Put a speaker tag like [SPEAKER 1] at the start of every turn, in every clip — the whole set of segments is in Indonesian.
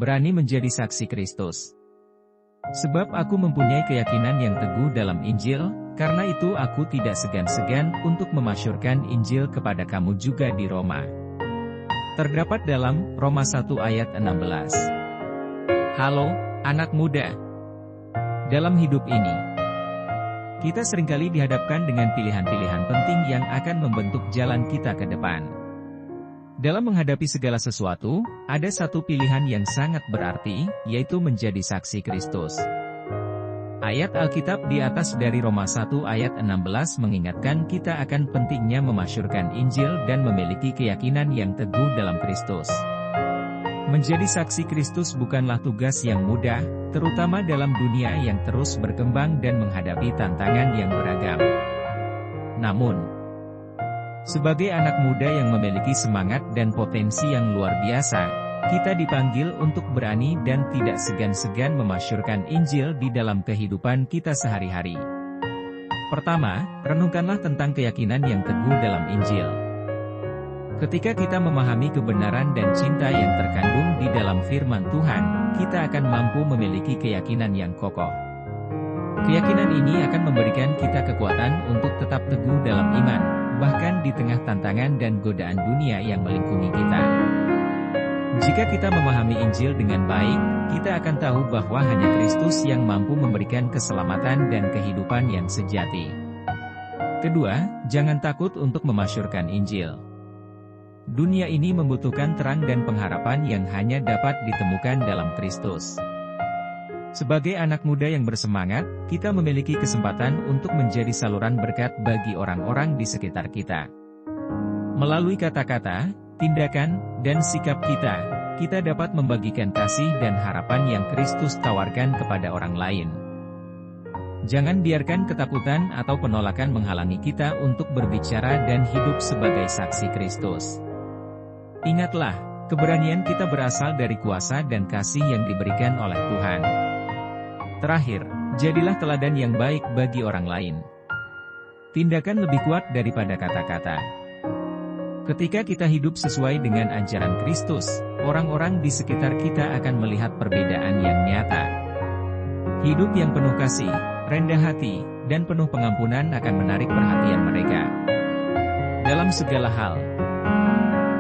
[SPEAKER 1] berani menjadi saksi Kristus. Sebab aku mempunyai keyakinan yang teguh dalam Injil, karena itu aku tidak segan-segan untuk memasyurkan Injil kepada kamu juga di Roma. Terdapat dalam Roma 1 ayat 16. Halo, anak muda. Dalam hidup ini, kita seringkali dihadapkan dengan pilihan-pilihan penting yang akan membentuk jalan kita ke depan. Dalam menghadapi segala sesuatu, ada satu pilihan yang sangat berarti, yaitu menjadi saksi Kristus. Ayat Alkitab di atas dari Roma 1 ayat 16 mengingatkan kita akan pentingnya memasyurkan Injil dan memiliki keyakinan yang teguh dalam Kristus. Menjadi saksi Kristus bukanlah tugas yang mudah, terutama dalam dunia yang terus berkembang dan menghadapi tantangan yang beragam. Namun, sebagai anak muda yang memiliki semangat dan potensi yang luar biasa, kita dipanggil untuk berani dan tidak segan-segan memasyurkan Injil di dalam kehidupan kita sehari-hari. Pertama, renungkanlah tentang keyakinan yang teguh dalam Injil. Ketika kita memahami kebenaran dan cinta yang terkandung di dalam firman Tuhan, kita akan mampu memiliki keyakinan yang kokoh. Keyakinan ini akan memberikan kita kekuatan untuk tetap teguh dalam iman, bahkan di tengah tantangan dan godaan dunia yang melingkungi kita. Jika kita memahami Injil dengan baik, kita akan tahu bahwa hanya Kristus yang mampu memberikan keselamatan dan kehidupan yang sejati. Kedua, jangan takut untuk memasyurkan Injil. Dunia ini membutuhkan terang dan pengharapan yang hanya dapat ditemukan dalam Kristus. Sebagai anak muda yang bersemangat, kita memiliki kesempatan untuk menjadi saluran berkat bagi orang-orang di sekitar kita. Melalui kata-kata, tindakan, dan sikap kita dapat membagikan kasih dan harapan yang Kristus tawarkan kepada orang lain. Jangan biarkan ketakutan atau penolakan menghalangi kita untuk berbicara dan hidup sebagai saksi Kristus. Ingatlah, keberanian kita berasal dari kuasa dan kasih yang diberikan oleh Tuhan. Terakhir, jadilah teladan yang baik bagi orang lain. Tindakan lebih kuat daripada kata-kata. Ketika kita hidup sesuai dengan ajaran Kristus, orang-orang di sekitar kita akan melihat perbedaan yang nyata. Hidup yang penuh kasih, rendah hati, dan penuh pengampunan akan menarik perhatian mereka. Dalam segala hal,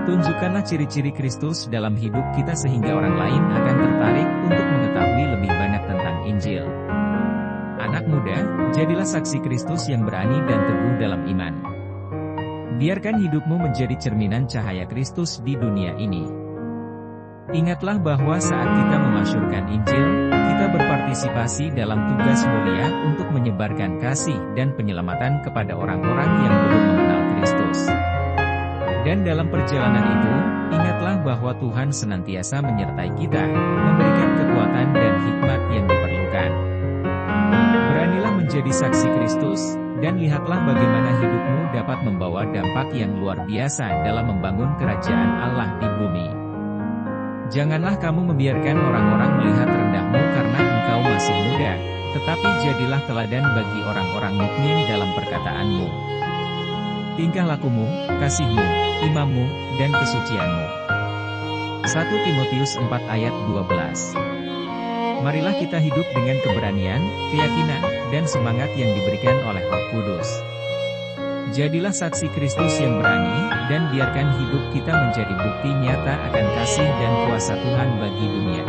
[SPEAKER 1] tunjukkanlah ciri-ciri Kristus dalam hidup kita sehingga orang lain akan tertarik untuk mengetahui lebih banyak tentang Injil. Anak muda, jadilah saksi Kristus yang berani dan teguh dalam iman. Biarkan hidupmu menjadi cerminan cahaya Kristus di dunia ini. Ingatlah bahwa saat kita memasyurkan Injil, kita berpartisipasi dalam tugas mulia untuk menyebarkan kasih dan penyelamatan kepada orang-orang yang belum mengenal Kristus. Dan dalam perjalanan itu, ingatlah bahwa Tuhan senantiasa menyertai kita, memberikan kekuatan dan hikmat yang diperlukan. Beranilah menjadi saksi Kristus, dan lihatlah bagaimana hidupmu dapat membawa dampak yang luar biasa dalam membangun kerajaan Allah di bumi. Janganlah kamu membiarkan orang-orang melihat rendahmu karena engkau masih muda, tetapi jadilah teladan bagi orang-orang mukmin dalam perkataanmu, tingkah lakumu, kasihmu, imanmu, dan kesucianmu. 1 Timotius 4 ayat 12. Marilah kita hidup dengan keberanian, keyakinan, dan semangat yang diberikan oleh Roh Kudus. Jadilah saksi Kristus yang berani, dan biarkan hidup kita menjadi bukti nyata akan kasih dan kuasa Tuhan bagi dunia